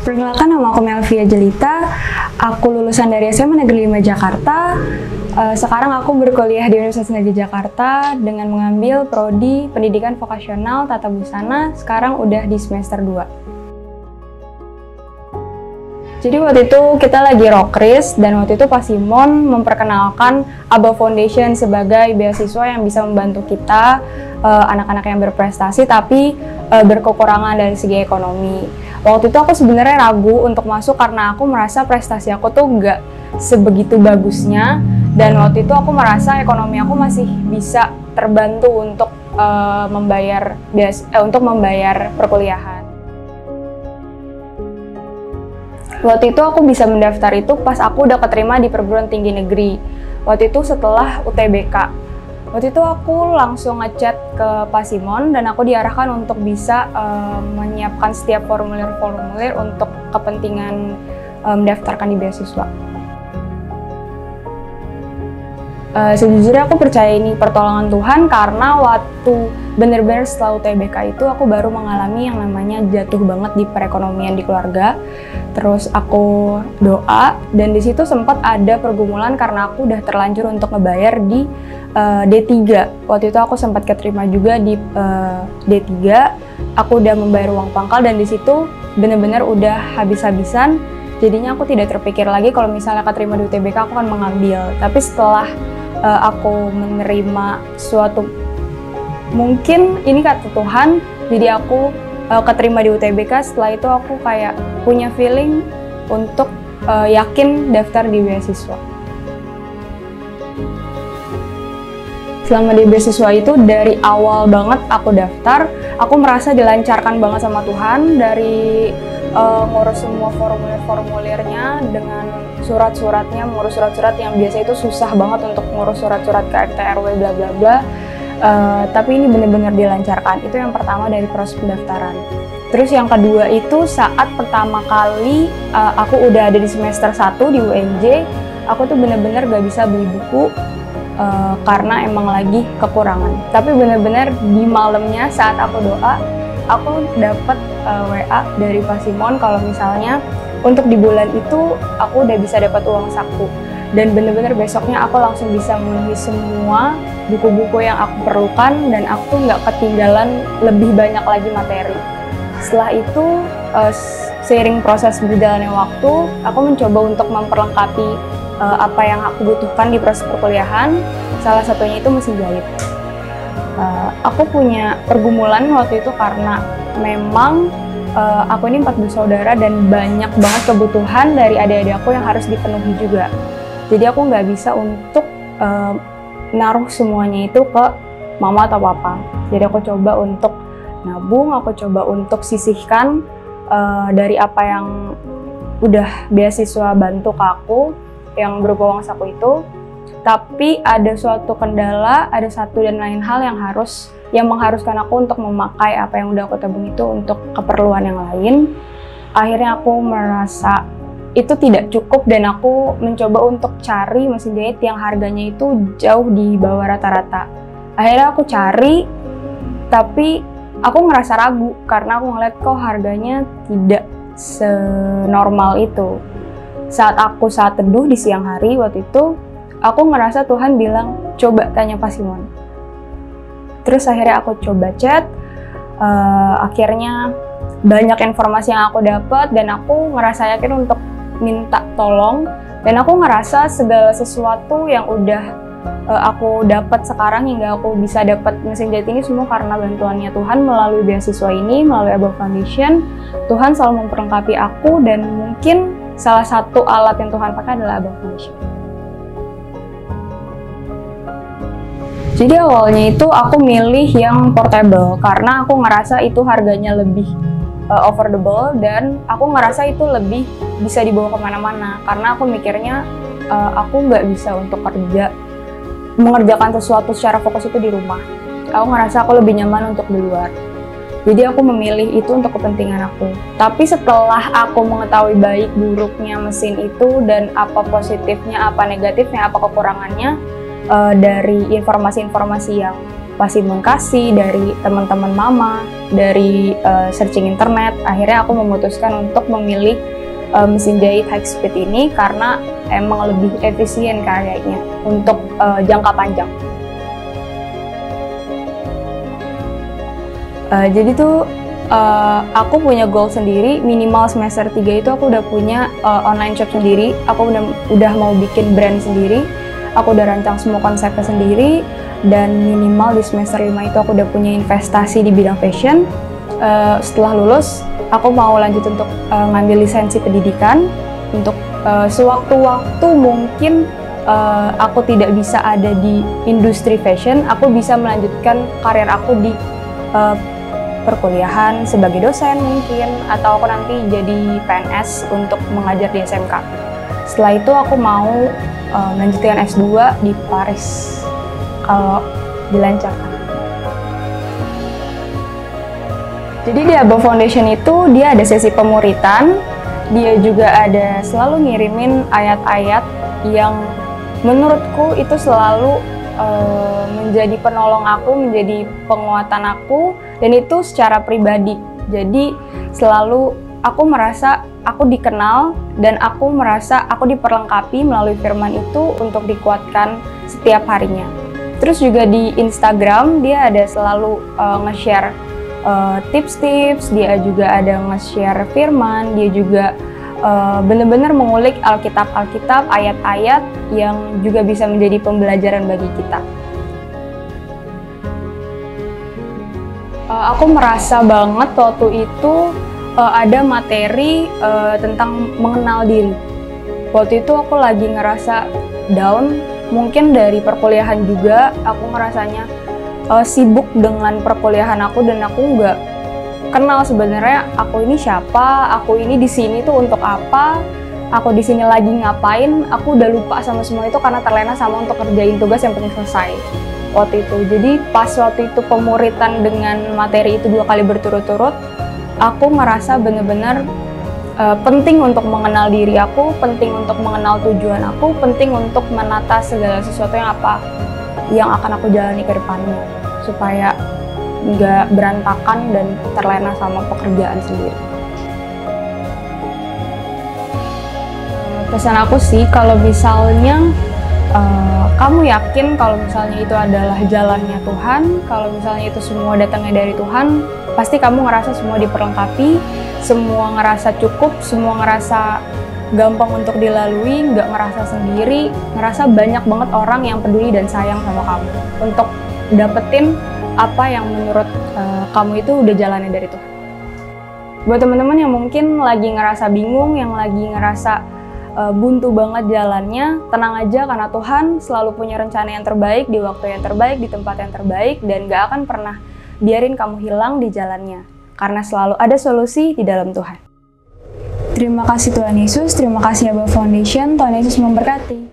Perkenalkan, nama aku Melvia Jelita. Aku lulusan dari SMA Negeri 5 Jakarta. Sekarang aku berkuliah di Universitas Negeri Jakarta dengan mengambil prodi Pendidikan Vokasional Tata Busana. Sekarang udah di semester 2. Jadi waktu itu kita lagi Rokris dan waktu itu Pak Simon memperkenalkan ABA Foundation sebagai beasiswa yang bisa membantu kita anak-anak yang berprestasi tapi berkekurangan dari segi ekonomi. Waktu itu aku sebenarnya ragu untuk masuk karena aku merasa prestasi aku tuh nggak sebegitu bagusnya dan waktu itu aku merasa ekonomi aku masih bisa terbantu untuk membayar perkuliahan. Waktu itu aku bisa mendaftar itu pas aku udah keterima di perguruan tinggi negeri. Waktu itu setelah UTBK. Waktu itu aku langsung ngechat ke Pak Simon dan aku diarahkan untuk bisa menyiapkan setiap formulir-formulir untuk kepentingan mendaftarkan di beasiswa. Sejujurnya aku percaya ini pertolongan Tuhan karena waktu bener-bener setelah UTBK itu aku baru mengalami yang namanya jatuh banget di perekonomian di keluarga. Terus aku doa dan di situ sempat ada pergumulan karena aku udah terlanjur untuk ngebayar di D3. Waktu itu aku sempat keterima juga di D3. Aku udah membayar uang pangkal dan di situ bener-bener udah habis-habisan. Jadinya aku tidak terpikir lagi kalau misalnya keterima di UTBK aku akan mengambil. Tapi setelah aku menerima suatu, mungkin ini kata Tuhan, jadi aku keterima di UTBK. Setelah itu aku kayak punya feeling untuk yakin daftar di beasiswa. Selama di beasiswa itu dari awal banget aku daftar, aku merasa dilancarkan banget sama Tuhan dari ngurus semua formulir-formulirnya dengan surat-suratnya, mengurus surat-surat yang biasa itu susah banget untuk ngurus surat-surat ke RT RW bla bla bla. Tapi ini benar-benar dilancarkan. Itu yang pertama dari proses pendaftaran. Terus yang kedua itu saat pertama kali aku udah ada di semester 1 di UNJ, aku tuh benar-benar gak bisa beli buku karena emang lagi kekurangan. Tapi benar-benar di malamnya saat aku doa, aku dapat WA dari Pak Simon kalau misalnya untuk di bulan itu aku udah bisa dapat uang saku. Dan bener-bener besoknya aku langsung bisa memenuhi semua buku-buku yang aku perlukan dan aku nggak ketinggalan lebih banyak lagi materi. Setelah itu, seiring proses berjalannya waktu, aku mencoba untuk memperlengkapi apa yang aku butuhkan di proses perkuliahan. Salah satunya itu mesin jahit. Aku punya pergumulan waktu itu karena memang aku ini 4 bersaudara dan banyak banget kebutuhan dari adik-adik aku yang harus dipenuhi juga. Jadi aku nggak bisa untuk naruh semuanya itu ke mama atau papa. Jadi aku coba untuk nabung, aku coba untuk sisihkan dari apa yang udah beasiswa bantu ke aku yang berupa uang saku itu. Tapi ada suatu kendala, ada satu dan lain hal yang mengharuskan aku untuk memakai apa yang udah aku tabung itu untuk keperluan yang lain. Akhirnya aku merasa itu tidak cukup dan aku mencoba untuk cari mesin jahit yang harganya itu jauh di bawah rata-rata. Akhirnya aku cari, tapi aku ngerasa ragu karena aku ngeliat kok harganya tidak senormal itu. Saat teduh di siang hari waktu itu, aku ngerasa Tuhan bilang, coba tanya Pak Simon. Terus akhirnya aku coba chat, akhirnya banyak informasi yang aku dapat dan aku ngerasa yakin untuk minta tolong. Dan aku ngerasa segala sesuatu yang udah aku dapat sekarang hingga aku bisa dapat mesin jahit ini semua karena bantuannya Tuhan melalui beasiswa ini, melalui ABA Foundation. Tuhan selalu memperlengkapi aku dan mungkin salah satu alat yang Tuhan pakai adalah ABA Foundation. Jadi awalnya itu aku milih yang portable karena aku ngerasa itu harganya lebih affordable dan aku ngerasa itu lebih bisa dibawa kemana-mana karena aku mikirnya aku nggak bisa untuk mengerjakan sesuatu secara fokus itu di rumah. Aku ngerasa aku lebih nyaman untuk di luar. Jadi aku memilih itu untuk kepentingan aku. Tapi setelah aku mengetahui baik buruknya mesin itu dan apa positifnya, apa negatifnya, apa kekurangannya dari informasi-informasi yang Papa Simon kasih, dari teman-teman mama, dari searching internet. Akhirnya aku memutuskan untuk memilih mesin jahit high speed ini karena emang lebih efisien kayaknya untuk jangka panjang. Jadi tuh aku punya goal sendiri, minimal semester 3 itu aku udah punya online shop sendiri, aku udah mau bikin brand sendiri, aku udah rancang semua konsepnya sendiri, dan minimal di semester 5 itu aku udah punya investasi di bidang fashion. Setelah lulus, aku mau lanjut untuk ngambil lisensi pendidikan, untuk sewaktu-waktu mungkin aku tidak bisa ada di industri fashion, aku bisa melanjutkan karir aku di perkuliahan sebagai dosen mungkin, atau aku nanti jadi PNS untuk mengajar di SMK. Setelah itu aku mau melanjutkan S2 di Paris kalau dilancarkan. Jadi di Above Foundation itu dia ada sesi pemuritan, dia juga ada selalu ngirimin ayat-ayat yang menurutku itu selalu menjadi penolong aku, menjadi penguatan aku, dan itu secara pribadi. Jadi selalu aku merasa aku dikenal dan aku merasa aku diperlengkapi melalui firman itu untuk dikuatkan setiap harinya. Terus juga di Instagram dia ada selalu nge-share tips-tips, dia juga ada nge-share firman, dia juga benar-benar mengulik Alkitab, ayat-ayat yang juga bisa menjadi pembelajaran bagi kita. Aku merasa banget waktu itu ada materi tentang mengenal diri. Waktu itu aku lagi ngerasa down, mungkin dari perkuliahan juga aku ngerasanya sibuk dengan perkuliahan aku dan aku nggak kenal sebenarnya aku ini siapa, aku ini di sini tuh untuk apa, aku di sini lagi ngapain. Aku udah lupa sama semua itu karena terlena sama untuk kerjain tugas yang penting selesai waktu itu. Jadi pas waktu itu pemuritan dengan materi itu 2 kali berturut-turut, aku ngerasa bener-bener penting untuk mengenal diri aku, penting untuk mengenal tujuan aku, penting untuk menata segala sesuatu yang akan aku jalani ke depannya, supaya nggak berantakan dan terlena sama pekerjaan sendiri. Pesan aku sih, kalau misalnya kamu yakin kalau misalnya itu adalah jalannya Tuhan, kalau misalnya itu semua datangnya dari Tuhan, pasti kamu ngerasa semua diperlengkapi, semua ngerasa cukup, semua ngerasa gampang untuk dilalui, nggak ngerasa sendiri, ngerasa banyak banget orang yang peduli dan sayang sama kamu untuk dapetin apa yang menurut kamu itu udah jalannya dari Tuhan. Buat teman-teman yang mungkin lagi ngerasa bingung, yang lagi ngerasa buntu banget jalannya, tenang aja karena Tuhan selalu punya rencana yang terbaik, di waktu yang terbaik, di tempat yang terbaik, dan gak akan pernah biarin kamu hilang di jalannya, karena selalu ada solusi di dalam Tuhan. Terima kasih Tuhan Yesus, terima kasih Above Foundation, Tuhan Yesus memberkati.